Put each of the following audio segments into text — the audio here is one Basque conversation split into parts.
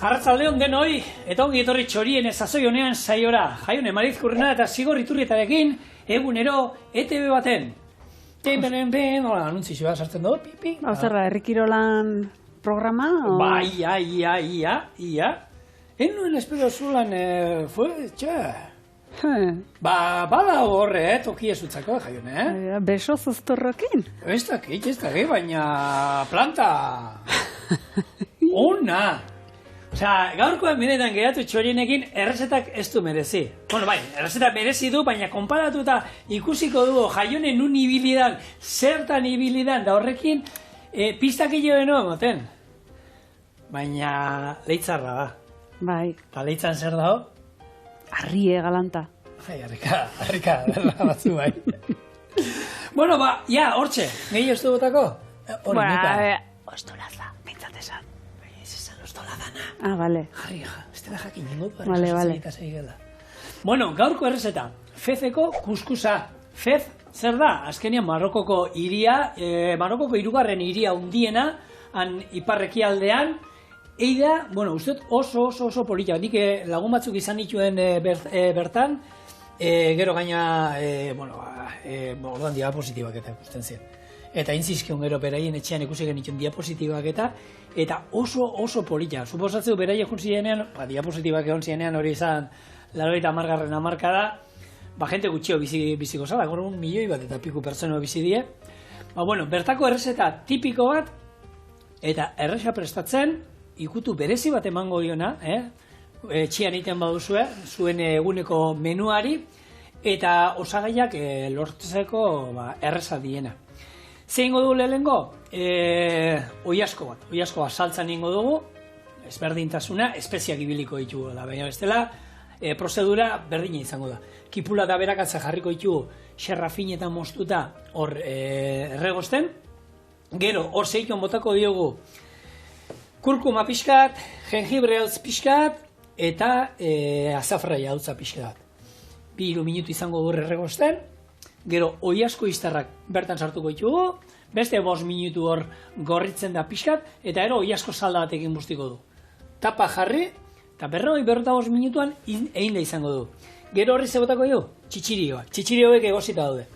Arratsaldeon denoi, eta ongi etorri txorien ezazoi honean saiora. Jaione Marizkurrena eta Zigor Iturrietarekin egunero ETV baten. Hola, anuntzioa sartzen du, pipi. Zerra, Herrikirolan programa? Ia. Enuen espero zulan, bada horre, toki ezutzako, Jaione, Beso zuztorrokin? Ez dakit, baina planta ona. Osea, gaurkoan benetan geratu txorienekin errezetak ez du merezi. Bueno, bai, errezetak merezi du, baina konparatuta ikusiko dugu Jaione nun ibilidan, zertan ibilidan, da horrekin pistak hilobeno emoten. Baina leitzarra da. Bai. Eta leitzan zer dago? Arrie galanta. Bai, harrika, dela batzu bai. Bueno, hortxe, gehi ez du botako? Ostolaza, bintzat esan. Ez esan ostoladana. Bale. Jarri, ez dela jakin ningut. Bale. Bueno, gaurko errezeta, fezeko kuskusa. Fez, zer da? Azkenean Marokoko hiria, Marokoko hirugarren hiria hundiena, han iparrekialdean, eida, bueno, uste oso polita. Nik lagun batzuk izan dituen bertan, gero gaina, orduan diapositibak eta ikusten ziren. Eta intzizkion gero beraien etxean ikusi genituen diapositibak eta oso polita. Suposatzeu beraien juntzienean, diapositibak egon zienean hori izan 80. hamarkada, jente gutxio biziko zala, gaur 1 milioi bat eta piku pertsona bizi die. Bertako errezeta tipiko bat, eta erreza prestatzen, ikutu berezi bat emango diona, etxean egiten baduzue, zuen eguneko menuari, eta osagaiak lortzeko erreza diena. Zein dugu lehenengo? Oiasko bat saltzan ingo dugu, ezberdintasuna, espeziak ibiliko ditugu da, baina bestela, prozedura berdina izango da. Kipula da berakatza jarriko ditugu, xerrafin eta moztuta hor erregosten, gero hor zeiton botako diogu, kurkuma pixkat, jengibre hautz pixkat, eta azafraia hautza pixkat. 2 minutu izango du erregosten, gero oiasko iztarrak bertan sartuko ditugu, beste 5 minutu hor gorritzen da pixkat, eta ero oiasko salda batekin bustiko du. Tapa jarri, eta 45 minutuan egin da izango du. Gero horri zebotako du, txitxirioak. Txitxirioek egosita daude.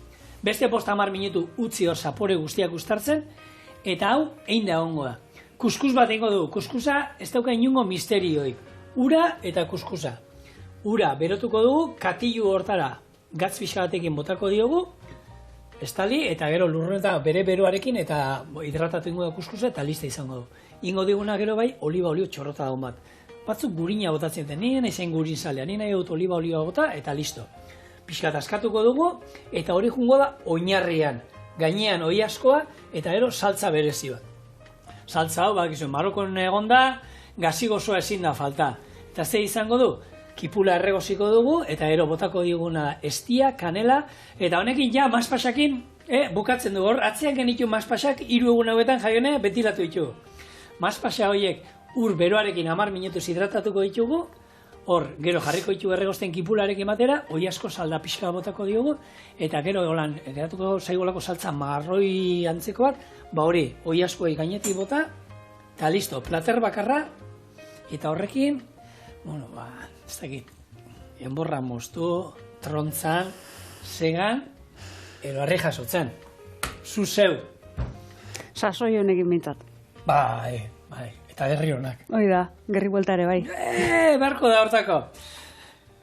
Beste 50 minutu utzi hor zapore guztiak ustartzen, eta hau egin da egongo da. Kuskus bat egingo du. Kuskusa ez dauka inungo misterioik. Ura eta kuskusa. Ura berotuko dugu, katilu hortara gatz pixka batekin botako diogu, estali, eta gero lurrunetan bere beroarekin eta hidratatu ingo da kuskusa eta lista izango du. Ingo diguna gero bai, oliba olio txorrota daun bat. Batzuk gurina botatzen duten, nien ezen gurin zalea, nien nahi dut oliba olioa bota eta listo. Pixka askatuko dugu, eta hori jungo da oinarrian, gainean oiaskoa eta gero saltza berezi bat. Saltza hau, Marokon egon da, gazi gozoa ezin da falta. Eta ze izango du? Kipula erregoziko dugu, eta ero botako diguna estia, kanela, eta honekin ja maspasakin, bukatzen dugu hor, atzean genitu maspasak, 3 egun hauetan Jaione betilatu ditugu. Maspasa horiek ur beroarekin 10 minutuz hidratatuko ditugu, hor, gero jarriko ditugu erregosten kipularekin batera, oiasko salda pixka botako diogu, eta gero geratuko zaigolako saltza marroi antzeko bat, hori, oiaskoei gainetik bota, eta listo, plater bakarra, eta horrekin, ez dakit, enborra moztu, trontzan, segan, edo harri jasotzen. Zu zeu. Sasoi honekin bintzat. Bai, eta gerri honak. Hoi da, gerri buelta ere bai. Barko da hortako.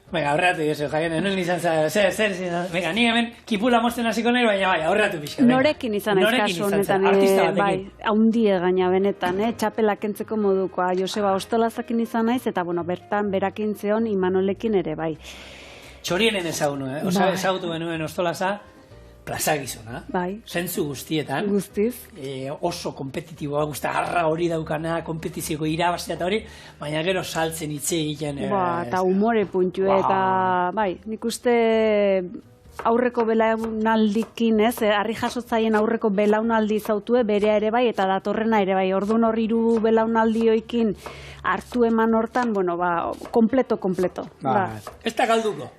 Venga, aurreatu diozu, Jaione, nuen izan zer izan. Venga, ni hemen kipula mozten hasiko nahi, baina bai, aurreatu pixka. Norekin izan aizkasu honetan, bai, haundie gaina benetan, txapelak entzeko modukoa, Joseba Ostolazakin izan naiz, eta bertan berakin zeon Imanolekin ere, bai. Txorienen ezagun, ezagutu benuen Ostolaza, plaza gizona, zentzu guztietan. Guztiz. Oso kompetitiboa, harra hori daukana, kompetizioko irabaztea eta hori, baina gero saltzen hitze egiten. Eta humore puntu, eta nik uste aurreko belaunaldikin, harri jasotzaien aurreko belaunaldi zautue, berea ere bai, eta datorrena ere bai. Orduan hor 3 belaunaldioikin hartu eman hortan, kompleto. Ez da galduko.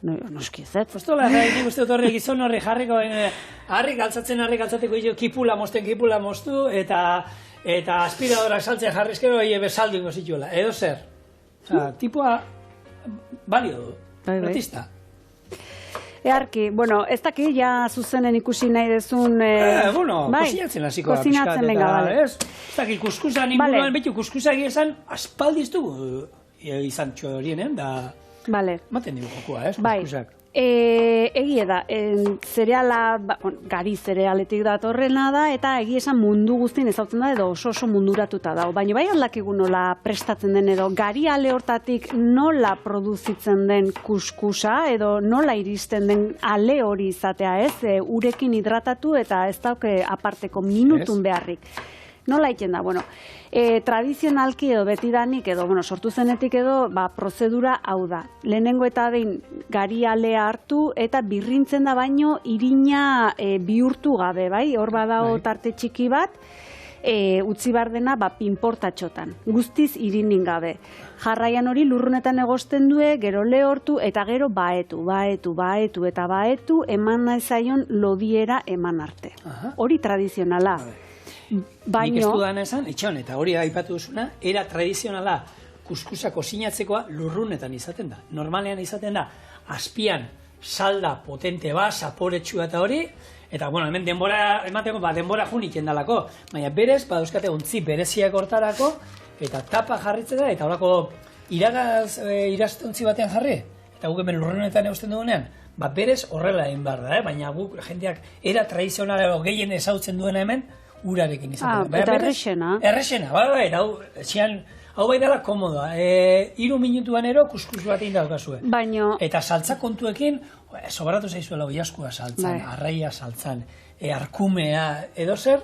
Noski ez ez. Ostola, nik uste dut horri gizon horri jarriko, harri galtzateko kipula moztu, eta eta aspiradorak saltzen jarrizkero, bezaldingo zituela, edo zer. Osa, tipua balio du, artista. Earki, bueno, ez daki, ja zuzenen ikusi nahi dezun... Kozinatzen hasiko da, kozinatzen, venga, bale. Ez daki, kuskusa ninguruan, betu kuskusa egizan, aspaldiz du izan txorienen, da... Bale. Maten dugu jokua, kuskusak. Egie da, zereala, gari zerealetik datorrena da, eta egie esan mundu guztien ezautzen da, edo oso munduratuta da. Baina bai aldakigu nola prestatzen den, edo gari ale hortatik nola produzitzen den kuskusa, edo nola iristen den ale hori izatea, ez? Urekin hidratatu eta ez dauke aparteko minutun beharrik. Nola iten da, bueno, tradizionalki edo betidanik edo, sortu zenetik edo, prozedura hau da. Lehenengo eta behin gari alea hartu eta birrintzen da baino irina bihurtu gabe, bai? Hor badao tarte txiki bat, utzi bar dena pinportatxotan, guztiz irinin gabe. Jarraian hori lurrunetan egosten due, gero lehortu eta gero baetu, eman nahi zaion lodiera eman arte. Hori tradizionala. Nik ez dudan esan, etxon, eta hori aipatu duzuna, era tradizionala kuskusa kozinatzekoa lurrunetan izaten da. Normalean izaten da, azpian salda potente bat, zaporetsua eta hori, eta, hemen denbora emateko, denbora junitzen dalako, baina berez, dauzkate ontzi bereziak hortarako, eta tapa jarritzen da, eta horako iraztontzi batean jarri, eta guk hemen lurrunetan eusten dugunean, berez horrela egin behar da, baina guk jendeak era tradizionala gehien ezautzen duena hemen, urarekin izaten. Eta errexena. Errexena, hau bai dela komodoa. 3 minutuan ero kuskus bat egin daukazue. Eta saltza kontuekin, sobaratu zaizuela oiaskua saltzan, arraia saltzan, arkumea, edo zer?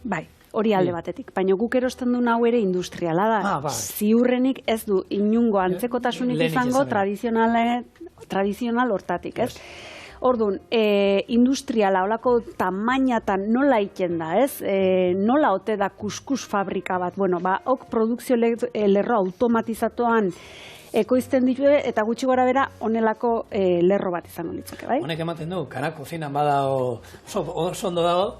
Bai, hori alde batetik. Baina guk erosten duen hau ere industriala da. Ziurrenik ez du inungo antzekotasunik izango tradizional hortatik, ez? Orduan, industriala, olako tamainatan nola iten da, ez? Nola ote da kuskus fabrika bat? Ok produkzio lerro automatizatuan ekoizten ditu eta gutxi gora bera onelako lerro bat izango litzake, bai? Honek ematen du, kana kozinan badao, oso ondo dago,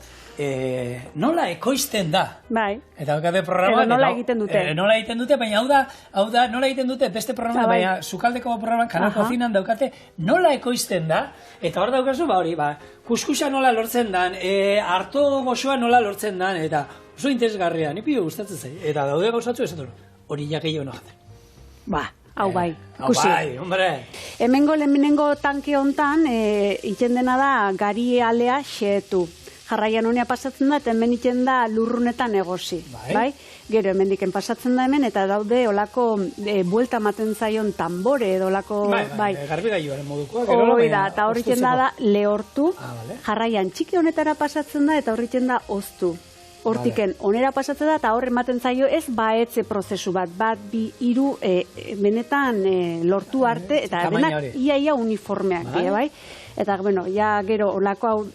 nola ekoizten da. Bai. Eta okate programa... Edo nola egiten dute. Nola egiten dute, baina hau da nola egiten dute beste programa, baina sukaldeko programan, kana kozinan daukate nola ekoizten da, eta hor daukazu, kuskusa nola lortzen dan, harto goxoa nola lortzen dan, eta oso interesgarria, ni pio gustatzen zai. Eta daude gauzatzu ez dut, hori jakei hono jaten. Hau bai, ikusi. Hau bai, hombre. Hemengo tanke hontan, iten dena da gari alea xeetu. Jarraian honea pasatzen da, eta hemen iten da lurrunetan egosi. Bai? Gero hemendiken pasatzen da hemen, eta daude olako buelta maten zaion tambore edo olako... Bai, garbigailuaren modukoa. Hori da, eta hori iten da lehortu. Jarraian txiki honetara pasatzen da, eta hori iten da oztu. Hortiken, onera pasatzen da, eta horre ematen zaio ez baetze prozesu bat, 2, 3, benetan lortu arte, eta denak ia uniformeak, bai? Eta, gero, olako hau,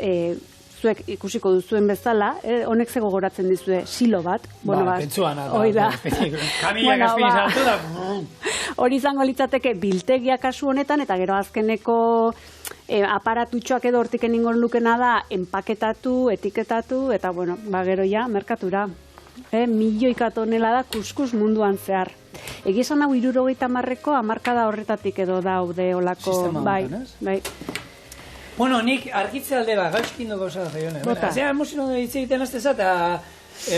zuek ikusiko duzuen bezala, honek ze gogoratzen dizue silo bat. Pentsuana da. Hoi da. Kamilak azpini saltu da. Hori izango litzateke biltegia kasu honetan, eta gero azkeneko aparatutxoak edo hortiken ingon lukena da, enpaketatu, etiketatu, eta gero ja, merkatura. Milioika tonela da kuskus munduan zehar. Egizan hau 70ko hamarkada horretatik edo daude olako... Sistema honetan, ez? Bai. Nik argitze alde gauzkin dugu gauza da jaione. Zea, emozino hitz egiten azteza, eta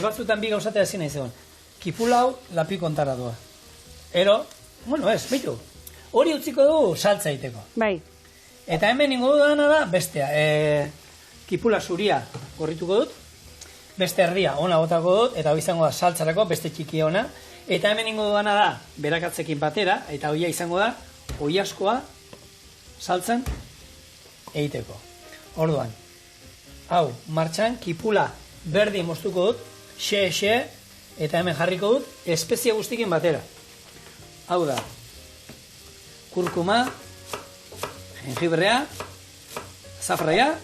batzutan bi gauzatea ezin nahi zegoen. Kipulau lapi kontara doa. Ero, beitu, hori utziko dugu saltza egiteko. Bai. Eta hemen ingo dudana da, bestea, kipula zuria gorrituko dut, beste erdia ona botako dut, eta hori izango da saltzarako, beste txiki ona, eta hemen ingo dudana da, berakatzekin batera, eta hoia izango da, oiaskoa saltzan egiteko. Orduan, hau, martxan, kipula berdi moztuko dut, xe, eta hemen jarriko dut, espezia guztikin batera. Hau da, kurkuma, jengibrea, azafraia,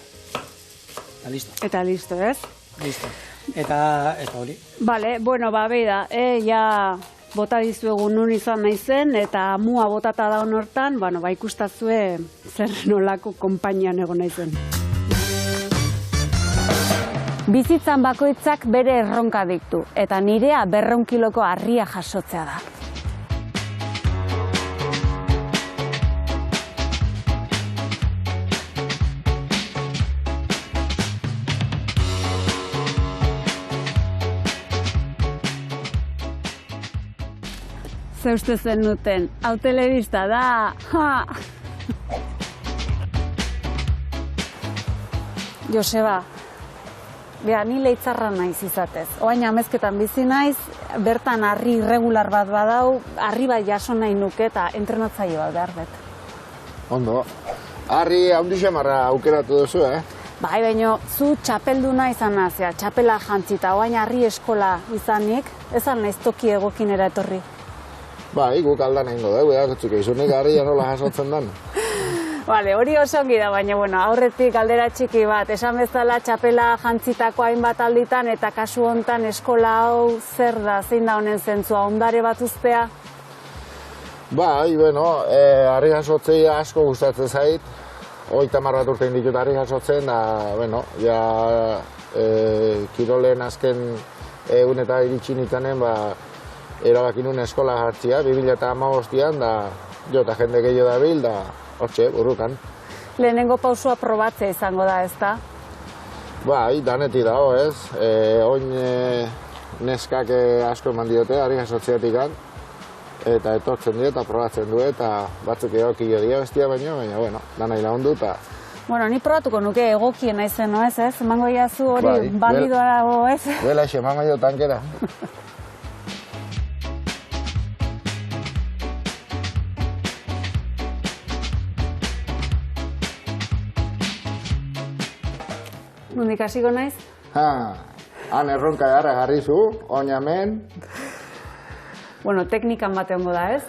eta listo. Eta listo, ez? Listo. Eta hori. Bale, beida, ja... bota dizuegu nun izan naizen, eta mua botata da honortan, ikustazue zer nolako konpainian egon naizen. Bizitzan bakoitzak bere erronka ditu, eta nirea 200 kiloko harria jasotzea da. Ze uste zenuten, hau telebista da, ha! Joseba, ni leitzarra naiz izatez. Oain amezketan bizi naiz, bertan harri irregular bat badau, harri bat jaso nahi nuke eta entrenatzaile bat behar dut. Ondo, harri handi xamarra aukeratu duzu, Bai, baina zu txapelduna izan nazia, txapela jantzita, oain harri eskola izanik, ezan naiz toki egokinera etorri. Bai, guk aldan egingo dugu, erakutsuko izunik harria nola jasotzen den. Vale, hori oso ongi da, baina aurretik galdera txiki bat, esan bezala txapela jantzitako hainbat alditan eta kasu hontan eskola hau zer da, zein da honen zentzua, ondare bat uztea? Bai, harri jasotzea asko gustatzen zait, 30 bat urtein ditut harri jasotzen, da, kirolen azken egun eta iritsi nintzanen, erabaki nuen eskola hartzia, 2015an, da, jota jende gehiago dabil, da, hortxe, burrukan. Lehenengo pausua probatzea izango da, ez da? Bai, danetik dago, ez. Oin neskak asko eman diote, harri jasotzeatik eta etortzen dio eta probatzen du, eta batzuk egokio dia bestia baino, baina, danai lagundu, eta... Ni probatuko nuke egokien naizen, no ez, ez? Emango iazu hori balidoa dago, ez? Bela, emango jo tankera. Nondik hasiko naiz? Han erronka gara garrizu, oinamen. Teknikan bat egongo da, ez?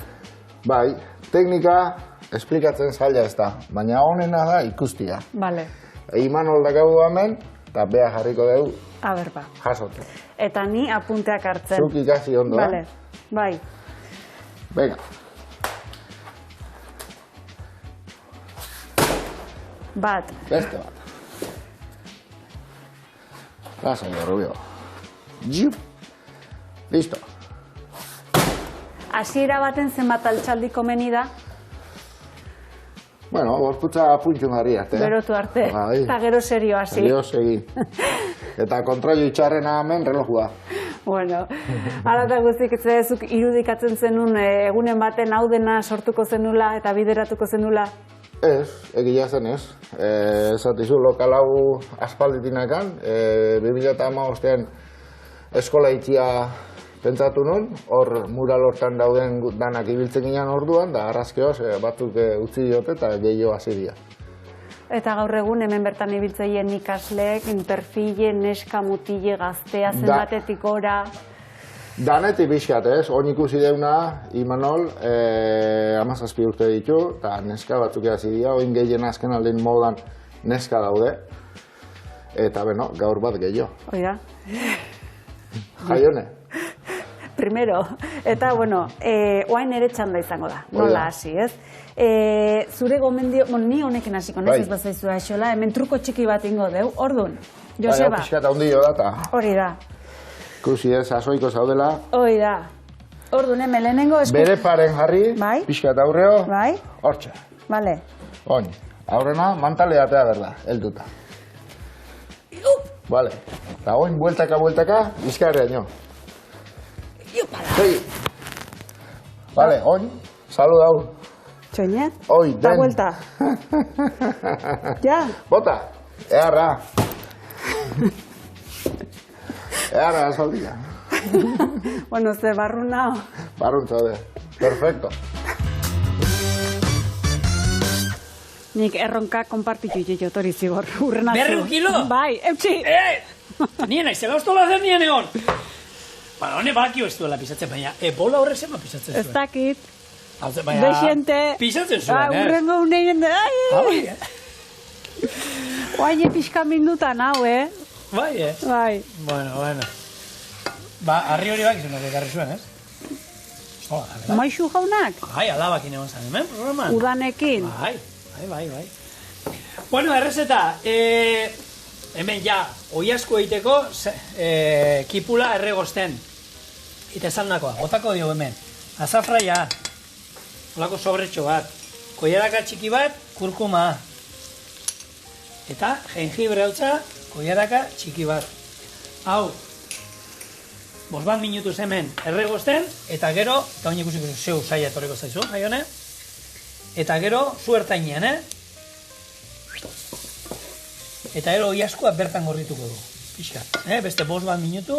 Bai, teknika esplikatzen zaila ez da, baina honena da ikustia. Bale. Imanol dakagu hemen, eta beha jarriko dugu jasotzen. Eta ni apunteak hartzen. Zuk ikasi ondo, Bale, bai. Venga. Bat. Beste bat. Lasai, Rubio. Jup. Listo. Hasiera baten zenbat altxaldi komeni da? Gorputza puntxun jarri arte. Berotu arte. Eta gero serio hasi. Serio segi. Eta kontraio itxarrena hemen relojua. Hala eta guztik zuk irudikatzen zenun egunen baten hau dena sortuko zenula eta bideratuko zenula? Ez, egia zen ez. Zatizu lokal hau aspalditinakan, 2015an eskola itxia pentsatu nun, hor mural hortan dauden danak ibiltzen ginen orduan, da arrazkeoz batzuk utzi diote eta gehiago hasi dira. Eta gaur egun hemen bertan ibiltzeien ikasleek, perfile, neska, mutile, gaztea, zenbatetik ora... Danetik bizkat ez, hon ikusi deuna, Imanol, 17 urte ditu, eta neska batzuk hasi dira, oin gehien azken aldein modan neska daude, eta gaur bat gehiago. Oida. Jaione. Primero, eta oain ere txanda izango da, nola hasi, ez? Zure gomendio, ni honekin hasiko naiz ez bazaizu aixola, hemen truko txiki bat ingo deu, orduan, Joseba. Piskat handio da, eta... Hori da. Ikusi ez, azoiko zaudela. Hori da. Orduan, hemen lehenengo esku... Bere paren jarri, piskat aurreo, hortxe. Bale. Oin, aurrena, mantaleatea berda, helduta. Bale, eta oin, bueltaka, bizkarreaino. Segi. Bale, oin, salu dau. Txoinet? Oi, den. Da vuelta. Ja. Bota, eharra. Eharra, azaldila. Ze barruna. Barruntza de. Perfecto. Nik erronka konpartitu jotori zigor. 200 kilo? Bai, eutxi. Nien naizela ostola zen nien egon. Hone bakio ez duela pisatzen, baina bola horre zema pisatzen zuen. Ez dakit. Bexente. Pisatzen zuen, urrengo uneien da. Oain pixka minutan hau, Bai, Bai. Bueno. Arri hori bak izunak ekarri zuen, ez? Maixu jaunak? Bai, alabakin egon zan, hemen programan. Udanekin? Bai. Bueno, errezeta, hemen ja, oiazko egiteko kipula erregosten. Eta esan dakoa, botako dio hemen. Azafraia, olako sobretxo bat, koiaraka txiki bat, kurkuma. Eta jengibre hautza, koiaraka txiki bat. Hau, 5 minutuz hemen erregosten, eta gero, eta honik ikusiko zeu zaila etorriko zaizu, jaione? Eta gero, zu ertainean, Eta gero oiazkoa bertan gorrituko du, pixkat. Beste 5 minutu,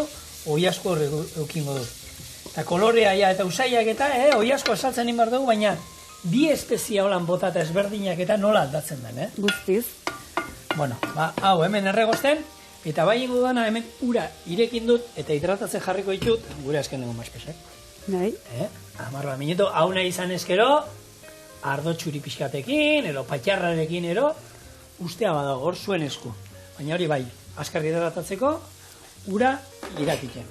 oiazko eukingo du. Eta kolorea eta usaiak eta oiazko esaltzen inbar dugu, baina bi espezia holan botata ezberdinak eta nola aldatzen den, Guztiz. Bueno, hau hemen erregosten, eta bai ingo dana hemen ura irekin dut, eta hidratatzen jarriko ditut, gure azken dugu maizpesek. Nahi. 10 minutu, hau nahi izan ezkero, ardo txuri pixkatekin, ero patxarrarekin, ero, ustea badago, hor zuen esku. Baina hori bai, azkar hidratatzeko, ura irakiken.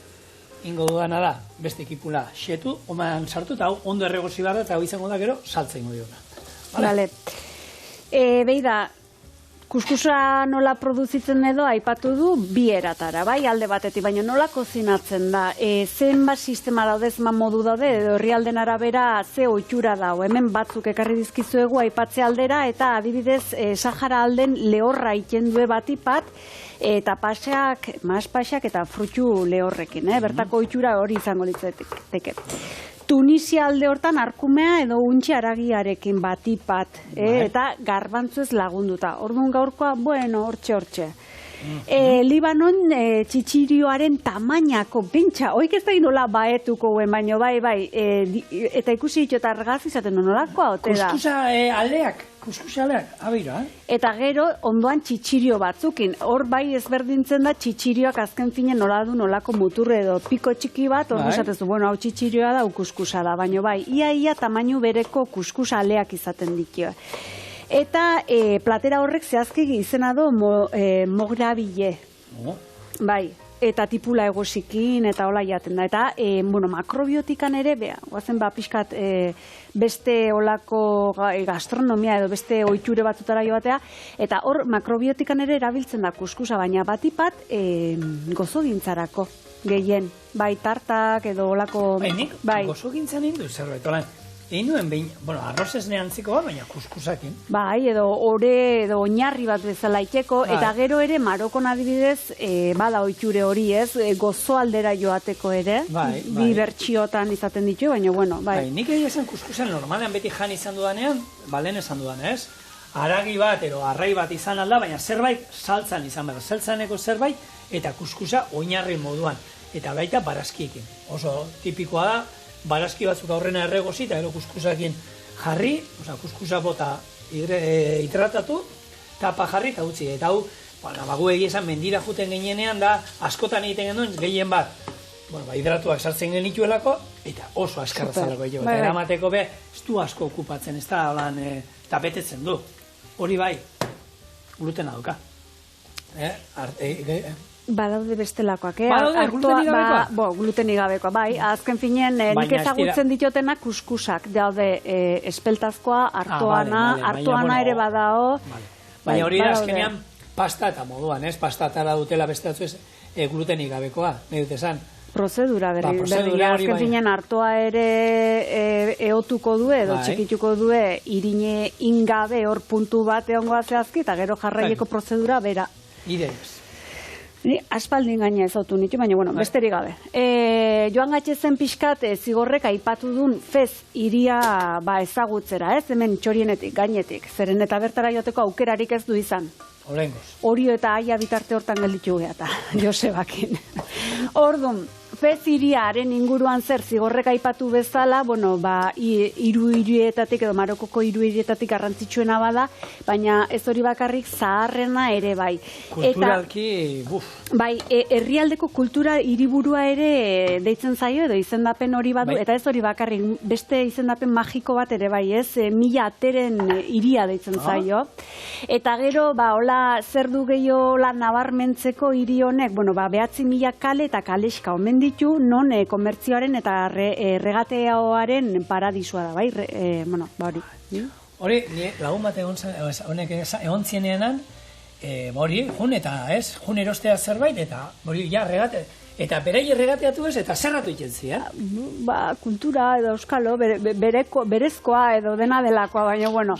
Ingo dudana da, beste kipula xetu, oman sartu, eta hau ondo erregozi behar da, eta hau izango da gero, saltza ingo diona. Vale. Beida, kuskusa nola produzitzen edo aipatu du bi eratara, bai, alde batetik, baina nola kozinatzen da? Zenbat sistema daude, zenbat modu daude, edo herrialden arabera ze ohitura dago. Hemen batzuk ekarri dizkizuegu aipatze aldera, eta adibidez Sahara alden lehorra iten due batipat, eta pasak eta frutxu lehorrekin, bertako ohitura hori izango litzateke. Tunisia alde hortan arkumea edo untxi aragiarekin batipat, eta garbantzu ez lagunduta. Orduan gaurkoa, bueno, hortxe. Libanon txitsirioaren tamainako, bentsa, oik ez da inola baetuko guen, baino bai, eta ikusi ditu eta argaz izaten nolakoa, ote da. Kuskusa aleak, abira, Eta gero, ondoan txitsirio batzukin. Hor bai ezberdintzen da txitsirioak azken finen nola du nolako muturre edo piko txiki bat, hor esatezu, bueno, hau txitsirioa da, hau kuskusa da, baino bai, ia tamainu bereko kuskusa aleak izaten ditu. Eta platera horrek zehazki izena do mograville. Bai, eta tipula egosikin, eta hola jaten da. Eta, makrobiotikan ere, guazen pixkat beste olako gastronomia edo beste ohiture batzutara joatea, eta hor makrobiotikan ere erabiltzen da kuskusa, baina batipat gozogintzarako gehien. Bai, tartak edo olako... Bai, gozogintzan indu zerbait, hola. Egin duen behin, arroz ez neantziko bat, baina kuskusakin. Bai, edo ore, edo oinarri bat bezala iteko, eta gero ere Marokon adibidez, bada ohiture hori ez, gozo aldera joateko ere, bi bertxiotan izaten ditu, baina bueno, bai. Nik egia esan kuskusan normalean beti jan izan dudanean, balen esan dudan, ez? Aragi bat, ero arrai bat izan alda, baina zerbait saltzan izan behar, saltzaneko zerbait, eta kuskusa oinarri moduan, eta baita barazkiekin. Oso tipikoa da, barazki batzuk aurrena erregozi eta gero kuskusakin jarri, kuskusa bota hidratatu, tapa jarri eta utzi. Eta hau, bagu egia esan mendira juten genienean da, askotan egiten genuen gehien bat, hidratuak sartzen genituelako, eta oso askarra zalako egin. Eta eramateko be, ez du asko okupatzen, ez da lan, eta betetzen du. Hori bai, glutena duka. Badaude bestelakoak, Badaude, glutenik gabekoa? Glutenik gabekoa, bai. Azken finean, nik ezagutzen ditutenak kuskusak. Daude, espeltazkoa, hartoana ere badao. Baina hori da, azkenean, pasta eta moduan, ez? Pastatara dutela beste batzu ez glutenik gabekoa, nahi dut esan. Prozedura berdina, azken finean hartoa ere eotuko du edo txikituko du irine ingabe hor puntu bat egongoa zehazki, eta gero jarraieko prozedura bera. Ideaz. Ni aspaldin gaina ez autu nitu, baina bueno, besterik gabe. Joan Gatxezen pixkat zigorrek aipatu duen fez iria ezagutzera, ez? Hemen txorienetik, gainetik. Zeren eta bertara joteko aukerarik ez du izan. Horengoz. Orio eta aia bitarte hortan gelditu geha Josebakin. Orduan, fez iriaren inguruan zer zigorrek aipatu bezala, hiru hirietatik edo Marokoko hiru hirietatik garrantzitsuena bada, baina ez hori bakarrik zaharrena ere bai. Kulturalki, Bai, herrialdeko kultura hiriburua ere deitzen zaio edo izendapen hori badu, eta ez hori bakarrik, beste izendapen magiko bat ere bai, ez? 1000 ateren hiria deitzen zaio. Eta gero, hola zer du gehiago nabarmentzeko hiri honek, 9.000 kale eta kaleska omen ditu, non komertzioaren eta regateoaren paradisua da, bai? Hori. Hori, lagun bat egon zienean, hori, jun eta ez, jun erostea zerbait, eta hori, ja, regate, eta berai regateatu ez, eta zerratu ikentzia. Kultura edo euskalo, berezkoa edo dena delakoa, baina, bueno,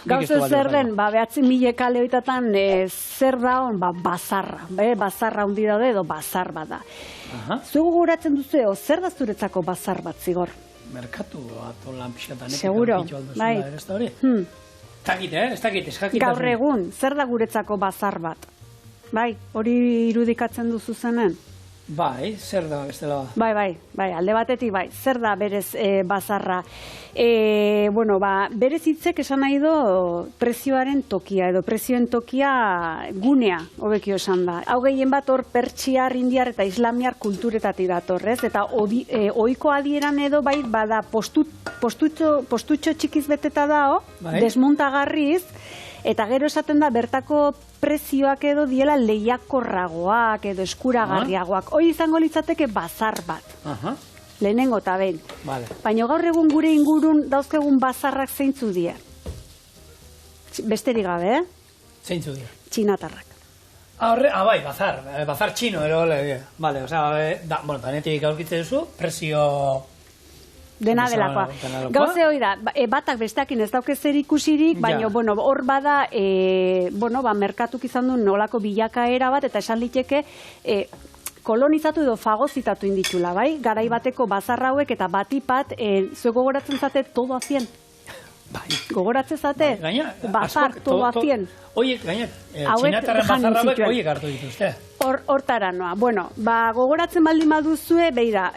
gauze zer den, 9.000 kale hoitatan zer daun, bazarra, bazarra hundi daude edo bazar bada. Zugu guratzen duzu, zer da zuretzako bazar bat, Zigor? Merkatu atolan pixatan. Seguro, bai. Ez dakit, eskakit. Gaur egun, zer da guretzako bazar bat? Bai, hori irudikatzen duzu zenen? Bai, zer da, bestela ba. Bai, alde batetik bai, zer da berez bazarra. Berez hitzek esan nahi do prezioaren tokia, edo prezioen tokia gunea, hobekio esan da. Hau gehien bat hor pertsiar, indiar eta islamiar kulturetatik datorrez, eta ohiko adieran edo bai, bada postutxo txikiz beteta dao, desmontagarriz, eta gero esaten da bertako prezioak edo diela lehiakorragoak edo eskuragarriagoak. Hoi izango litzateke bazar bat. Lehenengo eta behin. Baina gaur egun gure ingurun dauzkegun bazarrak zeintzu dira. Besterik gabe, Zeintzu dira? Txinatarrak. Bai, bazar txino, bale, danetik aurkitzen duzu, prezio... Dena delakoa. Gauze hori da, batak besteakin ez dauke zer ikusirik, baina hor bada, merkatuk izan duen nolako bilakaera bat, eta esan liteke kolonizatu edo fagozitatu inditula, bai? Garai bateko bazar hauek eta batipat, zuek gogoratzen zate todo a 100. Gogoratzen zate? Bazar, todo a 100. Oiek, gaina, txinatarren bazar hauek oiek hartu dituzte. Hortara noa. Gogoratzen baldin baduzue, beira,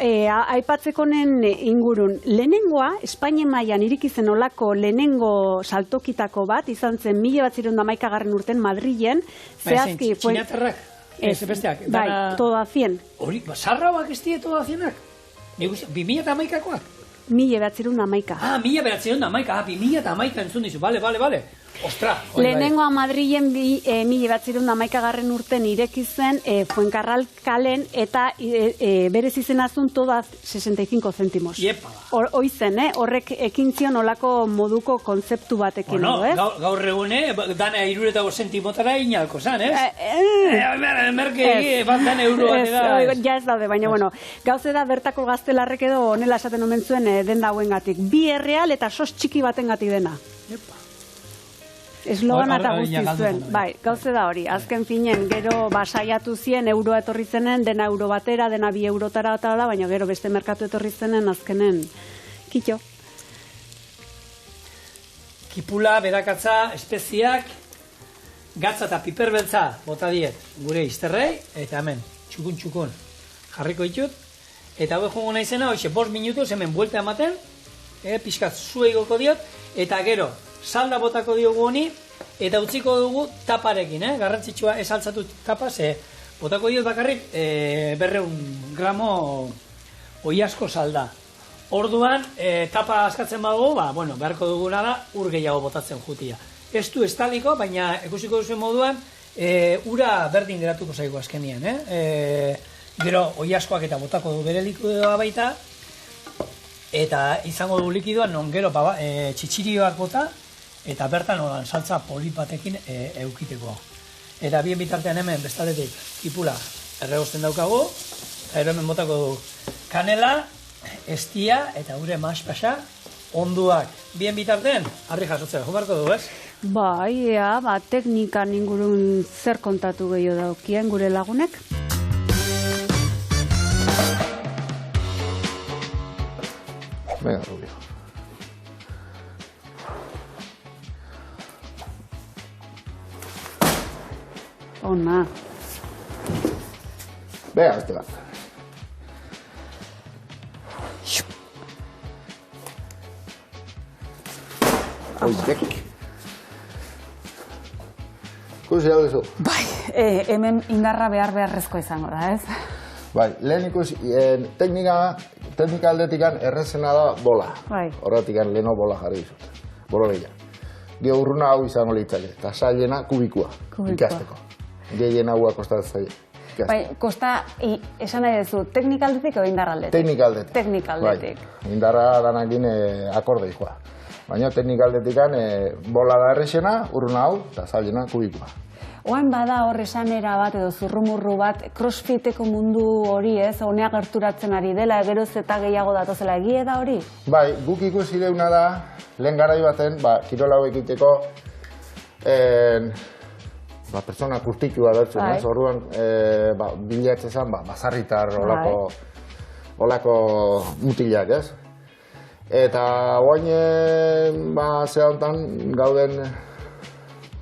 aipatzekonen ingurun. Lehenengoa, Espainien mailan irikizen olako lehenengo saltokitako bat, izan zen 1911 urten Madrilen, zehazki... Txinatarrak? Ez, besteak? Bai, todo a 100. Hori, bazarra bak ez die todo a 100-ak? 2011-koak? 1911. 1911, 2011 entzun dizu, bale. Ostra! Lehenengoa Madrilen 1911 urten ireki zen Fuencarral kalen eta berez izena zuen todo a 65 centimos. Hoi zen, horrek ekin zion olako moduko kontzeptu batekin du, ez? Gaur egune, dana 65 centimotara inalko zan, ez? Merke, bat dana euro bat eda. Ja ez daude, baina, gauze da bertako gaztelarrek edo onela esaten omen zuen den dauen gatik. 2 erreal eta sos txiki baten gatik dena. Eslogana eta guzti zuen, gauze da hori, azken finen, gero saiatu zien, euroa etorri zenen, dena euro batera, dena 2 eurotara eta da, baina gero beste merkatu etorri zenen, azkenen, kitxo. Kipula, berakatza, espeziak, gatza eta piperbeltza bota diet gure izterrei, eta hemen, txukun, jarriko ditut, eta hau jongo naizena, 5 minutuz hemen buelta ematen, pixkat zue igoko diot, eta gero, salda botako diogu honi, eta utziko dugu taparekin, garrantzitsua ez altzatu tapaz, botako diot bakarrik 200 gramo oiasko salda. Orduan, tapa askatzen badugu, beharko duguna da, ur gehiago botatzen jutia. Ez du estaliko, baina ikusiko duzuen moduan, ura berdin geratuko zaigu azkenian, gero oiaskoak eta botako du bere likidoa baita, eta izango du likidoa non gero txitxirioak bota, eta bertan oran saltza polit batekin eukiteko. Eta bien bitartean hemen bestaletik kipula erregosten daukagu, eta hemen botako du kanela, estia eta gure maspasa onduak. Bien bitartean, harri jasotzea, jomarko du, ez? Teknikan ingurun zer kontatu gehiago daukien gure lagunek. Venga, Rubio. Ona. Venga, beste bat. Oizek. Ikusi hau duzu. Hemen indarra beharrezko izango da, ez? Lehen ikusi, teknika aldetikan errezena da bola. Horretikan leheno bola jarri dizut. Bola gehiago. Gero urruna hau izango litzake, eta zailena kubikua. Ikasteko. Gehien haua kostatzen zaila. Kosta, esan nahi duzu, teknika aldetik edo indar aldetik? Teknika aldetik. Indarra danakin akordei joa. Baina teknika aldetikan bola da errezena, urruna hau, eta zailena kubikua. Oain bada hor esanera bat edo zurrumurru bat, crossfiteko mundu hori ez, honea gerturatzen ari dela, geroz eta gehiago datozela, egie da hori? Bai, guk ikusi deuna da, lehen garai baten, kirola hau egiteko, pertsona kurtitua bertzen, ez? Orduan, bilatzen zen, bazarritar olako mutilak, ez? Eta oain, zea hontan, gauden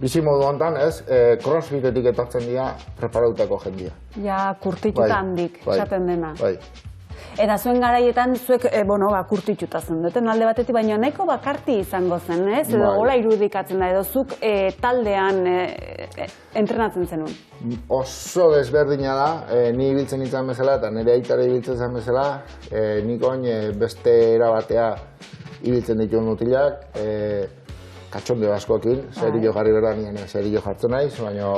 bizimodu hontan, ez? Crossfitetik etortzen dira preparautako jendia. Ja, kurtituta handik, esaten dena. Bai. Eta zuen garaietan, zuek, kurtituta zendeten alde batetik, baina nahiko bakarti izango zen, ez? Edo gola irudikatzen da, edo zuk taldean entrenatzen zenun. Oso desberdina da, ni ibiltzen nintzen bezala, eta nire aitare ibiltzen zen bezala, nik oin beste erabatea ibiltzen dituen mutilak, katxonde askoekin, zerillo jarri behar nien, zerillo jartzen naiz, baina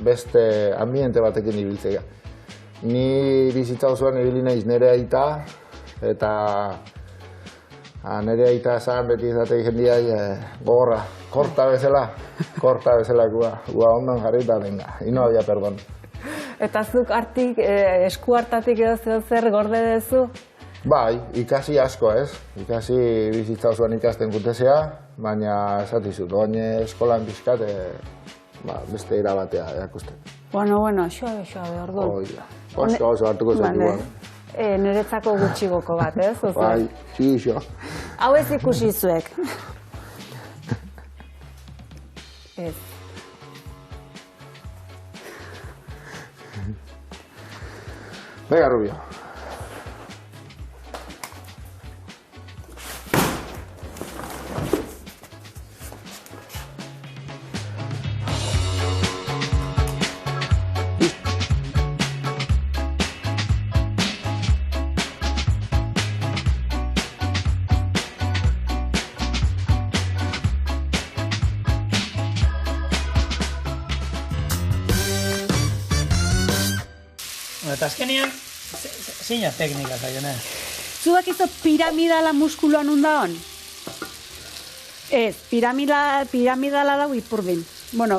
beste ambiente batekin ibiltzea. Ni bizitza osoan ibili naiz nire aita, eta nire aita esan beti izatei jendia gogorra, korta bezala gua ondan jarri eta venga, y no había perdón. Eta zuk esku hartatik edo zer gorde dezu? Bai, ikasi asko ez, ikasi bizitza osoan ikasten gutezea, baina esatizut, oin eskolan bizkat beste irabatea erakusten. Bueno, xoabe, orduan. Oso hartuko zen. Niretzako gutxigoko bat, ez? Bai, xixo. Hau ez ikusi zuek. Ez. Venga, Rubio. Eta azkenean, zeina teknika zaiona? Zuak izo piramidala muskuloa nun da hon? Ez, piramidala dago ipurdin. Bueno,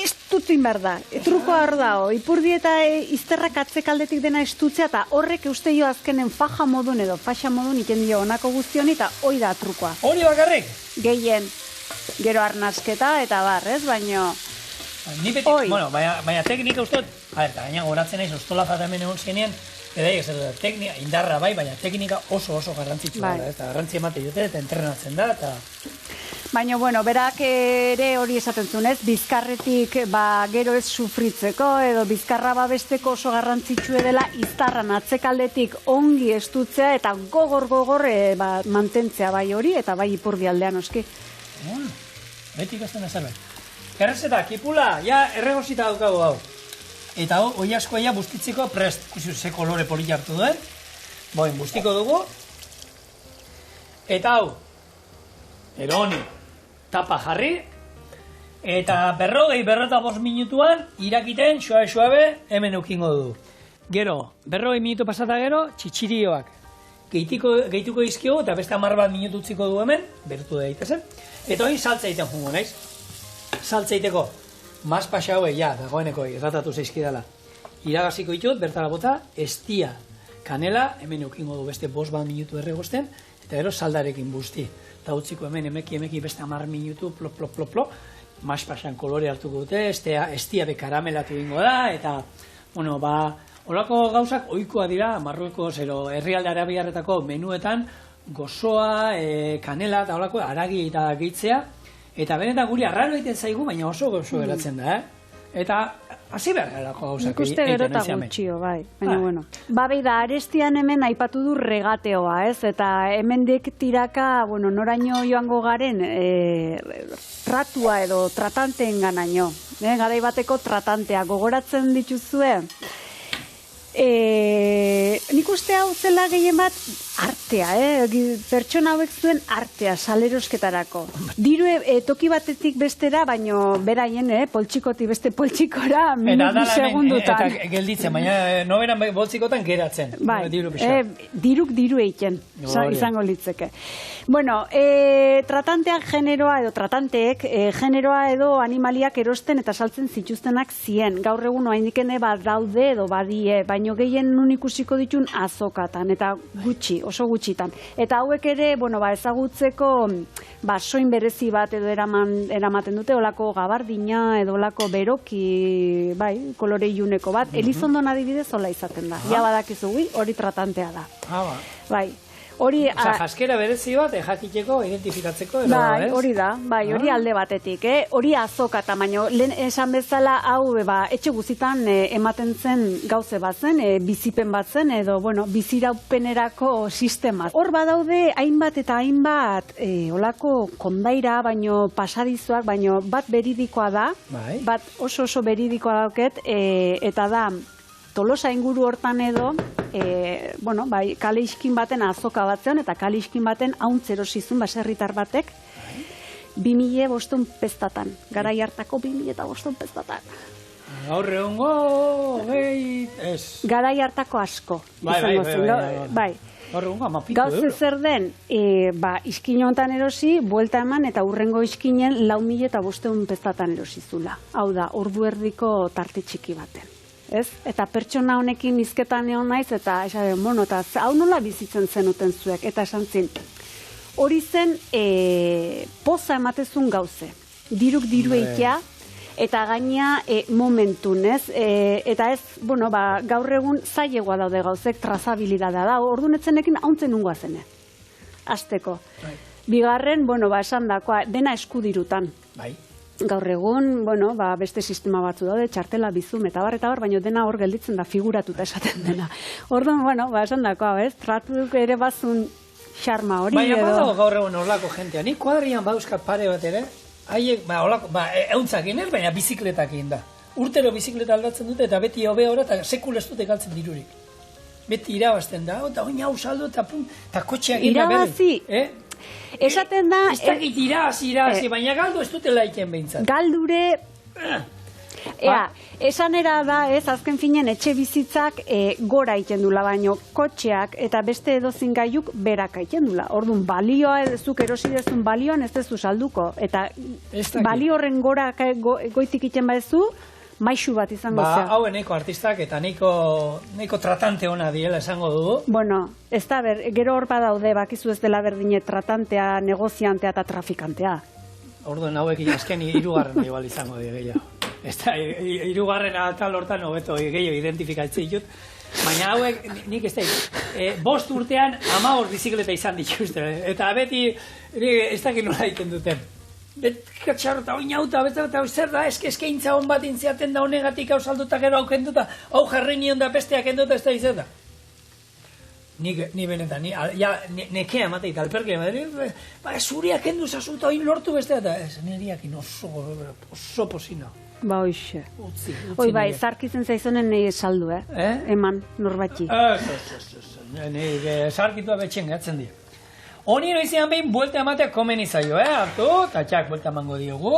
estutzin behar da. Trukoa hor dago, ipurdi eta izterrak atzekaldetik dena estutzea, eta horrek uste jo azkenen faja modun edo faxa modun iten dio honako guztioni, eta hoi da trukoa. Hori bakarrik? Gehien, gero arnasketa eta bar, ez, baino... Ni beti, baina teknika uste, eta gaina goratzen naiz, ostola hemen egon zenean, teknika, indarra bai, baina teknika oso garrantzitsua da, eta garrantzi emate dute, eta entrenatzen da, eta... Baina, berak ere hori esaten zuen, ez? Bizkarretik, gero ez sufritzeko, edo bizkarra babesteko oso garrantzitsua dela, iztarran atzekaldetik ongi estutzea, eta gogor mantentzea bai hori, eta bai ipurdi aldean oski. Beti ikasten da zerbait. Errezeta, kipula, erregosita daukagu hau. Eta hoi askoa bustitzeko prest. Ikusi ze kolore polita hartu duen. Bustiko dugu. Eta hau, eroni, tapa jarri. Eta 45 minutuan, irakiten, suabe, hemen eukingo dugu. Gero, 40 minutu pasata gero, txitxirioak. Gehituko izkiogu, eta beste 10 minutu utziko du hemen, berutu da daitezen. Eta hori saltza egiten jungo naiz. Saltza egiteko, mazpasa hauek, dagoeneko erratatu zeizkidala. Iragaziko ditut, bertara bota, estia, kanela, hemen eukingo du beste 5 minutu erregosten, eta gero saldarekin busti. Eta utziko hemen emeki beste 10 minutu, plop, mazpasan kolore hartuko dute, estia bekaramelatu dingo da, eta, holako gauzak ohikoa dira, Marruekos, herrialde arabiarretako menuetan, gozoa, kanela, eta holako, haragi eta gehitzea, eta benetan guri arraro egiten zaigu, baina oso geratzen da, Eta hasi behar garako gauzak egiten ikuste gero eta gutxio, bai. Baina, da, arestian hemen aipatu du regateoa, ez? Eta hemendik tiraka, noraino joango garen, tratua edo tratanteen ganaino. Garai bateko tratantea, gogoratzen dituzue? Nik uste hau zela gehien bat artea, pertsona hauek zuen artea, salerosketarako. Diru toki batetik bestera, baino beraien, poltsikotik beste poltsikora, minutu segundutan. Eta gelditzen, baina noberan boltsikotan geratzen. Bai, diruk diru eiken, izango litzeke. Bueno, tratanteak generoa edo tratanteek generoa edo animaliak erosten eta saltzen zituztenak zien. Gaur egun oraindikene badaude edo badie, baino gehien nun ikusiko ditun azokatan eta gutxi, oso gutxitan. Eta hauek ere, ezagutzeko soin berezi bat edo eramaten dute, olako gabardina edo olako beroki, kolore iluneko bat. Elizondon adibidez hola izaten da. Ja badakizu hori tratantea da. Bai. Osa, jaskera berezi bat, jakiteko, identifikatzeko. Bai, hori da, hori alde batetik. Hori azokata, baino, lehen esan bezala hau etxe guzitan ematen zen gauze bat zen, bizipen bat zen, edo, biziraupenerako sistema. Hor badaude, hainbat eta hainbat, olako kondaira, baino pasadizoak, baino bat beridikoa da, bat oso beridikoa dauket, eta da, Tolosa inguru hortan edo, kale iskin baten azoka batzean, eta kale iskin baten hauntz erosizun baserritar batek, 2005 pestatan, garai hartako 2005 pestatan. Gaur egungo, ez. Garai hartako asko. Bai. Gaur egungo, amapitu euro. Gauze zer den, iskin honetan erosi, buelta eman, eta urrengo iskinen 4.500 pestatan erosizula. Hau da, ordu erdiko tarte txiki baten. Eta pertsona honekin hizketan egon naiz, eta hau nola bizitzen zenuten zuek, eta esan zin. Hori zen poza ematezun gauze, diruk diru eitea, eta gaina momentun, eta ez, gaur egun zailegoa daude gauzek, trazabilidadea da, orduan etzenekin hauntzen nungoa zene, azteko. Bigarren, esan dakoa, dena eskudirutan. Bai. Gaur egun, beste sistema batzu daude, txartela, bizum, eta bar, baina dena hor gelditzen da, figuratuta esaten dena. Orduan, esan dakoa, tratuk ere bazun xarma hori edo. Baina badago gaur egun horlako jentea, nik kuadrian badauzkat pare bat ere, haiek, euntzakin baina bizikletakin da. Urtero bizikleta aldatzen dute, eta beti hobea hori, eta sekul ez dute galtzen dirurik. Beti irabazten da, eta oin hau saldo, eta kotxeak inda berri. Irabazi! Esaten da... Ez dakit irabazi, baina galdu ez dutela iken behintzat. Galdure... Esanera da, azken finen etxe bizitzak gora iten dula, baino kotxeak eta beste edozin gaiuk berak iten dula. Orduan, balioa zuk erosi dezun balioan ez dezu salduko. Eta balio horren gora goitik iten badezu, maixu bat izango zea. Hau neko artistak eta neko tratante ona diela esango dugu. Ez da, gero hor badaude bakizu ez dela berdine tratantea, negoziantea eta trafikantea. Orduan hauek azken hirugarren igual izango die gehiago. Ez da, hirugarren atal hortan hobeto gehiago identifikatzen ditut. Baina hauek, nik ez da, 5 urtean 15 bizikleta izan dituzte. Eta beti, ez dakit nola egiten duten. Betkatxarro eta oin hauta, eta zer da, eskaintza hon bat intziaten da honegatik hau salduta gero hau kenduta, hau jarri nion da besteak kenduta ez da izan da. Ni benetan, nekea mateit, alperkea, zuriak kendu zazuta oin lortu bestea, eta niriakin oso posina. Hoxe. Hoi bai, zarkitzen zaizonen nahi saldu, eman, norbatxi. Zarkitua betxen gatzen dira. Honi noizean behin buelta ematea komeni zaio, hartu, eta txak buelta emango diogu.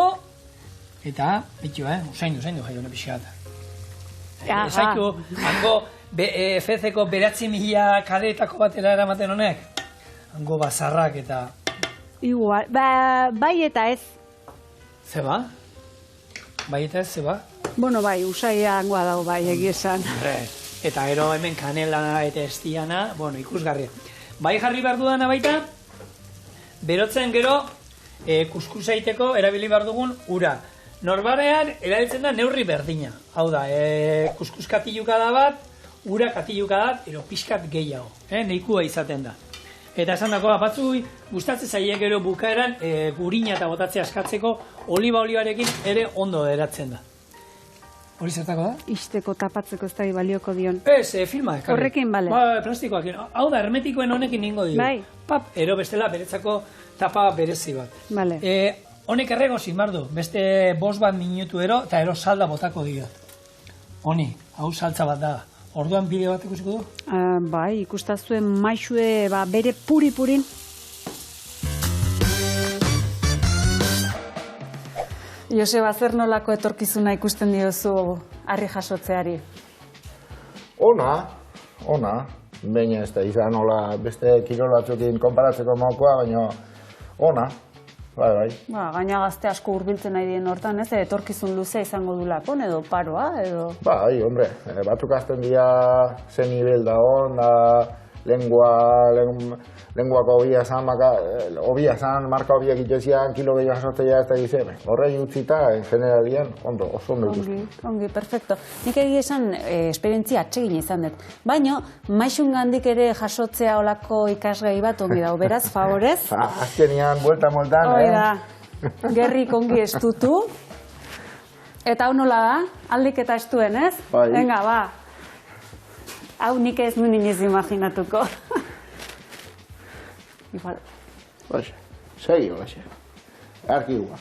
Eta, bitu, usaindu jaione pixata. Ezaitu, hango FZ-ko 9.000 kaleetako batera eramaten honek. Hango bazarrak eta... Igual, bai eta ez. Zeba? Bai eta ez, zeba? Bai, usaia hangoa dago bai, egiesan. Eta gero hemen kanela eta estiana, ikusgarria. Bai jarri behar dudana baita, berotzen gero kuskusaiteko erabili behar dugun ura. Norbarean erabiltzen da neurri berdina. Hau da, kuskus katiluka da bat, ura katiluka da, ero pixkat gehiago. Neikua izaten da. Eta esan dagoa, batzui gustatzen zaie gero bukaeran gurina eta botatzea askatzeko oliba olioarekin ere ondo eratzen da. Hori zertako da? Isteko tapatzeko ez da balioko dion. Ez, filma. Horrekin, bale. Plastikoak. Hau da, hermetikoen honekin ningo dio. Bai. Ero bestela beretzako tapa berezi bat. Bale. Honek errego zinbardu, beste 5 minutu ero, eta ero salda botako dio. Honi, hau saltza bat da. Orduan bideo bat ikusiko du? Bai, ikustazuen maixue bere puri-purin. Joseba, zer nolako etorkizuna ikusten diozu harri jasotzeari? Ona. Baina ez da izan nola beste kirol batzukin konparatzeko mokoa, baina ona. Bai. Gaina gazte asko hurbiltzen nahi dien hortan, ez? Etorkizun luzea izango du lakon, edo paroa, edo... Bai, hombre, batzuk azten dira zen nivel da hon, lenguako obia zan, marka obiak itezian, kilo gehiago jasotzea ez da gizien. Horrei utzita, en generalian, oso ondo ikusten. Ongi, perfecto. Nik egia esan, esperientzia atsegin izan dut. Baina, maixungandik ere jasotzea olako ikasgai bat ongi dago, beraz, favorez? Azkenian, bueltan, Oida, gerrik ongi estutu. Eta hau nola da? Aldik eta estuen, ez? Bai. Venga, ba. Hau nik ez nuen inoiz imaginatuko. Igual. Baixe, segi, baixe. Arkigua.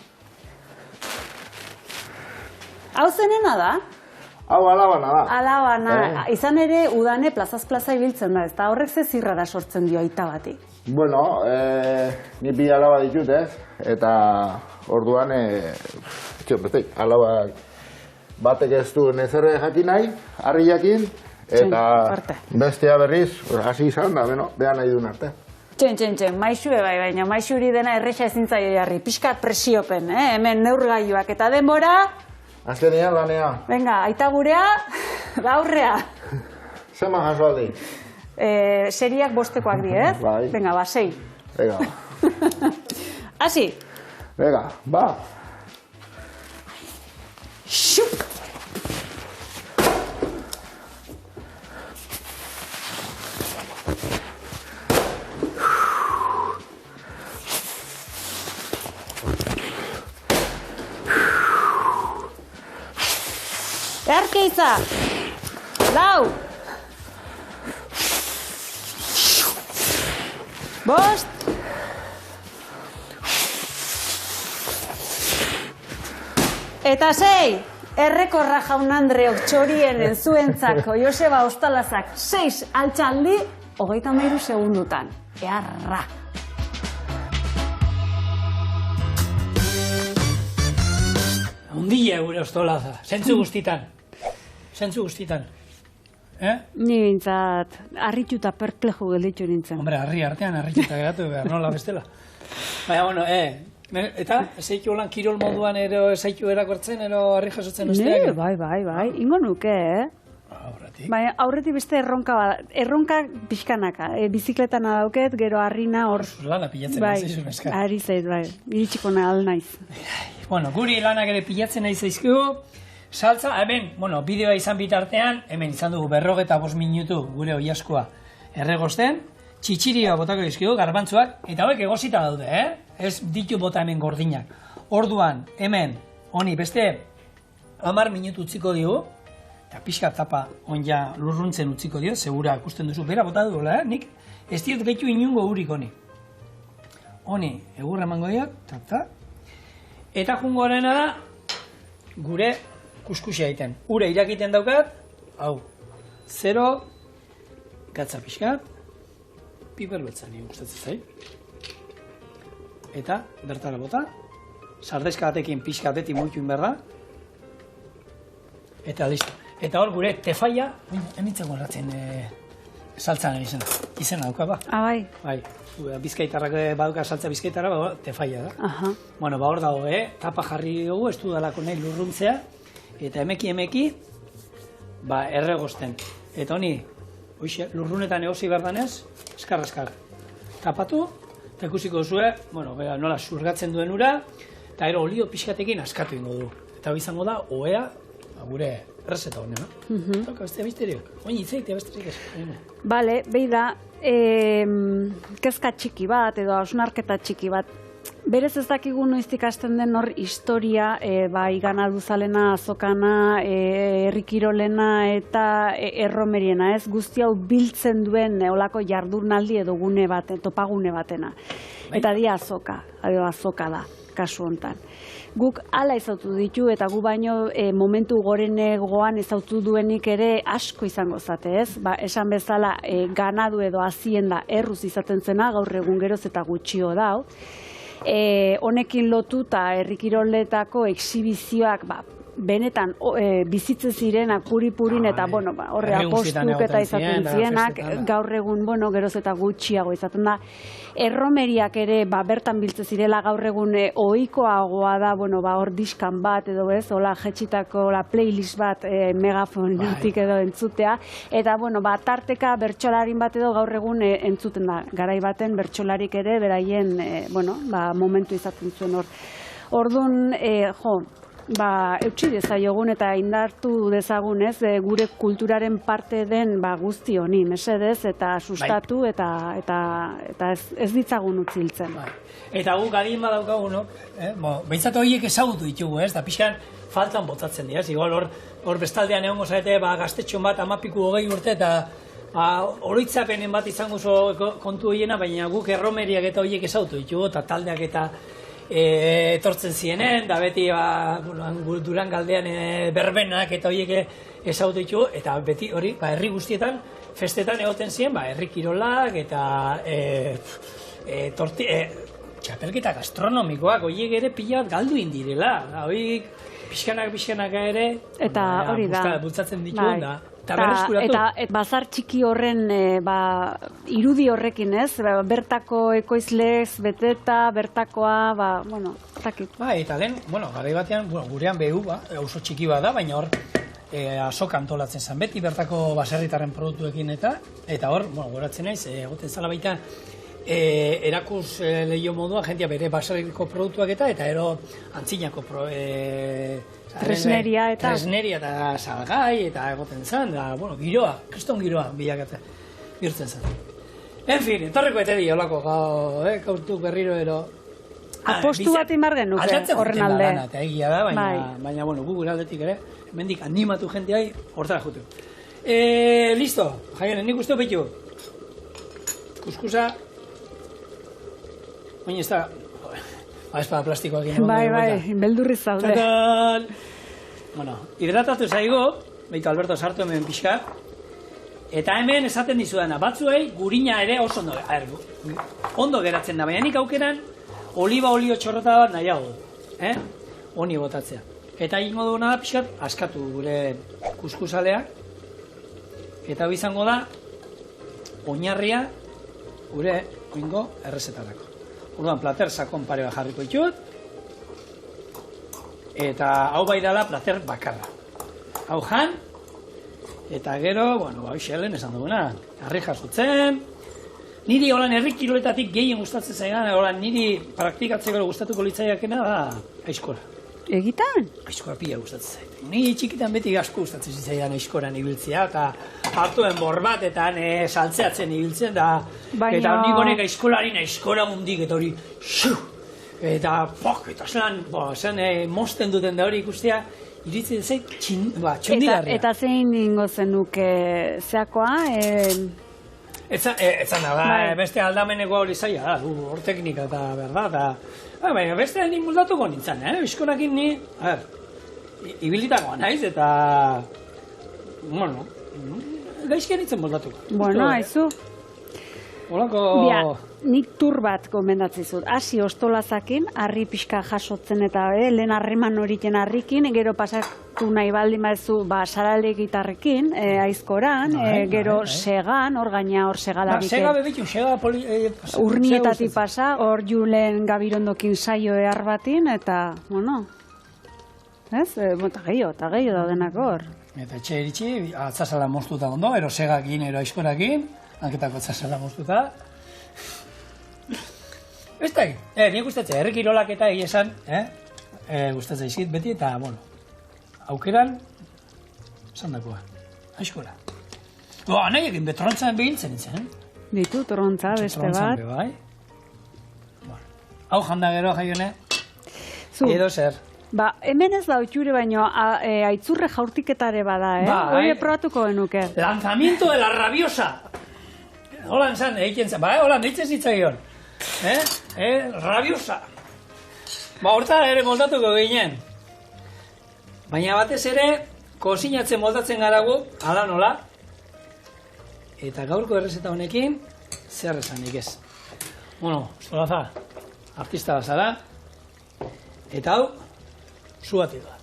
Hau zenena da? Hau alabana da. Alabana. Izan ere, udane plazaz plaza ibiltzen da, eta horrek ze zirrara sortzen dio aita bati. Bueno, ni bi alaba ditut, ez? Eta orduan, alaba batek ez du nezerre jakin nahi, harri jakin, eta bestea berriz, hasi izan da, behan nahi duen arte. Txen, maixue bai, baina maixuri dena erresa ezin zaio jarri, pixkat presiopen, hemen neurgailuak eta denbora. Azkenean lanea. Venga, aita gurea, gaurrea. Zeman jaso aldi? Seriak bostekoak di, ez? Bai. Venga, ba, 6. Venga. Hasi. Venga, ba. Xup! Erkeiza! Lau! Bost! Eta 6! Errekorra jaun Andreok txorienen zuentzako Joseba Ostalazak 6 altxaldi, 33 segundutan. Earra! Ondile gure Ostolaza, zentzu guztitan. Ni bintzat, harrituta perplejo gelditu nintzen. Hombre, harri artean, harrituta geratu behar, nola bestela. Baina, bueno, eta, ezaitu holan kirol moduan ezaitu erakortzen, harri jasotzen usteak? Bai, ingo nuke, Aurretik? Baina, aurretik beste erronka pixkanaka. Bizikletan adauket, gero harrina hor... Lana pilatzen nahi zaizun eska. Ari zait, bai, iritsiko nahal naiz. Bueno, guri lanak ere pilatzen nahi zaizkigu. Saltza, hemen, bideoa izan bitartean, hemen izan dugu 45 minutu gure oiaskoa erregozten, txitxirioa botako dizkigu, garbantzuak, eta hauek egosita daude, Ez ditu bota hemen gordinak. Orduan, hemen, honi beste 10 minutu utziko digu, eta pixka tapa onja lurruntzen utziko dio, segura ikusten duzu, bera bota duela, nik ez diot gehitu inungo urik honi. Honi, egurra emango diot, eta jungo horrena da, gure kuskusia egiten. Ura irakiten daukat, hau, 0, gatza pixkat, piper beltza nire gustatzen zait. Eta, bertara bota, sardezka batekin pixkat beti muituin behar da, eta listo. Eta hor gure tefaia, emitzeko erratzen saltzan izena dauka, ba. Bai. Bai, bizkaitarrak baduka saltza bizkaitara, tefaia da. Aha. Bueno, hor dago, tapa jarri dugu, ez du dalako nahi lurruntzea, eta emeki, erregozten. Eta honi, lurrunetan egosi berdanez, eskar. Tapatu, eta ikusiko duzue, nola surgatzen duen ura, eta ero olio pixkatekin askatu ingo du. Eta izango da, oea, gure errezeta honena. Toka, beste misteriok. Oin itzaitea besterik ez. Bale, behi da, kezka txiki bat, edo hausnarketa txiki bat. Berez ez dakigu noiztik hasten den hor historia, igana duzalena, azokana, herrikirolena eta erromeriena, ez? Guzti hau biltzen duen olako jardunaldi edo gune bat, topagune batena. Eta dia azoka da. kasu hontan. Guk hala ezautu ditu eta gu baino momentu gorenegoan ezautu duenik ere asko izango zate, ez? Ba, esan bezala ganadu edo hazienda erruz izaten zena, gaur egun geroz eta gutxio dau. Honekin lotuta herrikiroletako exhibizioak benetan bizitzen zirenak puri-purin eta horre apostuk eta izaten zienak, gaur egun geroz eta gutxiago izaten da. Erromeriak ere bertan biltzen zirela gaur egun ohikoagoa da, hor diskan bat edo ez, hola jetxitako playlist bat megafonitik edo entzutea, eta tarteka bertsolarin bat edo gaur egun entzuten da, garai baten bertsolarik ere beraien momentu izaten zuen hor. Orduan, eutsi dezaiogun eta indartu dezagun, ez, gure kulturaren parte den guzti honi, mesedez, eta sustatu eta ez ditzagun utziltzen. Eta guk adin badaukagunok, behintzat horiek ezagutu ditugu, ez, da pixkan faltan botatzen dira, igual hor bestaldean egongo zaite, gaztetxon bat 10 urte eta oroitzapenen bat izango kontu horiena, baina guk erromeriak eta horiek ezagutu ditugu, eta taldeak eta etortzen zienen, da beti Durangaldean berbenak eta horiek ezagutu ditugu, eta beti hori, herri guztietan, festetan egoten ziren, herri kirolak eta txapelketa gastronomikoak, horiek ere pila bat galdu indirela, horiek pixkanak ere, eta hori da, bultzatzen dituen da. Eta bazar txiki horren irudi horrekin, ez? Bertako ekoizlez beteta, bertakoa, zakit. Eta lehen, garai batean, gurean behu, oso txiki bat da, baina hor azoka antolatzen zen beti, bertako baserritarren produktuekin eta hor, goratzen naiz, egoten zala baita, erakus lehio modua, jentia bere baserriko produktuak eta ero antzinako tresneria eta salgai eta egoten zen, da, giroa, kriston giroa bilakatzen, birtzen zen. En fin, etorreko etedi holako gaurtu berriro ero. Apostu bat imar genuke horren alde. Eta egia da, baina gu gure aldetik ere, hemendik animatu jenteai hortara jutu. Listo, jaionen, nik uste opitu. Kuskusa, baina ez da, espada plastikoak ginen. Beldurri zaude. Hidratatu zaigu, behitu Alberto sartu hemen pixka, eta hemen esaten dizudana, batzuei gurina ere oso ondo geratzen da, baina nik aukeran oliba olio txorrota bat nahiago, honi botatzea. Eta egingo duguna da pixkat, askatu gure kuskusaleak, eta hau izango da, oinarria gure oingo errezetarako. Orduan, plater sakon pare bat jarriko ditut, eta hau bai dela plater bakarra. Hau jan, eta gero, xelen esan duguna, harri jasotzen, niri holan herri kiroletatik gehien gustatzen zaigan, holan niri praktikatzeko gustatuko litzaiakena da aizkora. Egitan? Aizkora pila gustatzen zait. Ni txikitan beti asko gustatzen zitzaidan aizkoran ibiltzea, eta hartuen borbat eta saltzeatzen ibiltzen, eta nik honek aizkolarin aizkora mundik, eta hori, eta zelan mosten duten da hori ikustea, iritzen zait txondilarria. Eta zein ingo zenuke zeakoa? Etzan da, beste aldameneko hori zaila da, hor teknika eta berda, baina beste nik moldatuko nintzen, bizkonakin ni, ibilitakoa naiz, eta, gaizkia nintzen moldatuko. Aizu. Olako... Nik tur bat gomendatzen zut. Hasi ostolazakin, harri pixka jasotzen eta lehen harreman horiten harrikin, gero pasatu nahi baldin baezu sarale gitarrekin, aizkoran, gero segan, hor gaina hor segalarik. Sega bebitu, sega... Urnietatik pasa, hor Julen Gabirondokin saio ehar batin, eta, ez? Eta gehiago daudenak hor. Eta etxe eritxi, atzazala moztuta ondo, ero segakin, ero aizkorakin, hanketako atzazala moztuta. Ez da, nik gustatzen, herri kirolak eta egia esan, gustatzen izkit beti, eta, aukeran, esan dakoa, aizkora. Nahi egin, betrontzaen behintzen itzen, Ditu, torontza, beste bat. Hau janda gero, jaione, edo zer. Hemen ez da otxure baino, aitzurre jaurtiketare bada, hori probatuko genuke. Lanzamiento de la rabiosa! Holan zan, egiten zan, holan ditzen zitzaion. Rabiosa. Ba, horta ere moldatuko ginen. Baina batez ere, kozinatzen moldatzen garagu, ala nola. Eta gaurko errezeta honekin, zer esanik ez. Bueno, Ostolaza, artista bazara. Eta hau, zu bati da.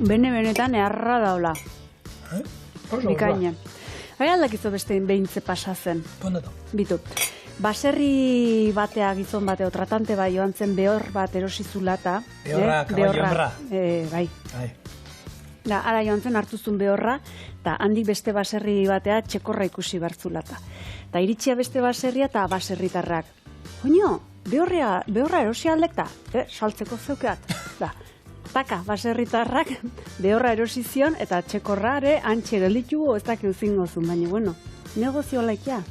Benetan eharra daula. Bikaina. Bai aldakizu beste behintze pasa zen. Pondatu. Bitu. Baserri batea gizon bateo tratante bai joan zen behor bat erosizulata. Behorra, kaballo honra. Bai. Da, ara joan zen hartuzun behorra, eta handik beste baserri batea txekorra ikusi bartzulata. Ta iritsia beste baserria eta baserritarrak. Oino, behorra erosi aldekta? Saltzeko zeukeat. Da, taka, baserritarrak behorra erosi zion eta txekorrare antxe gelditu ez dakik zingozun, baina bueno, negozio laikia.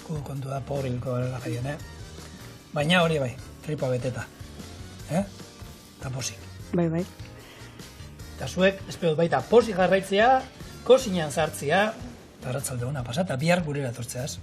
Kontu da, pobrilko gara jaien, Baina hori bai, tripa beteta. Eta posik. Bai. Eta zuek, espero baita posik jarraitzea, kozinean sartzea, eta arratzalde hona pasata, bihar gurera tortzeaz.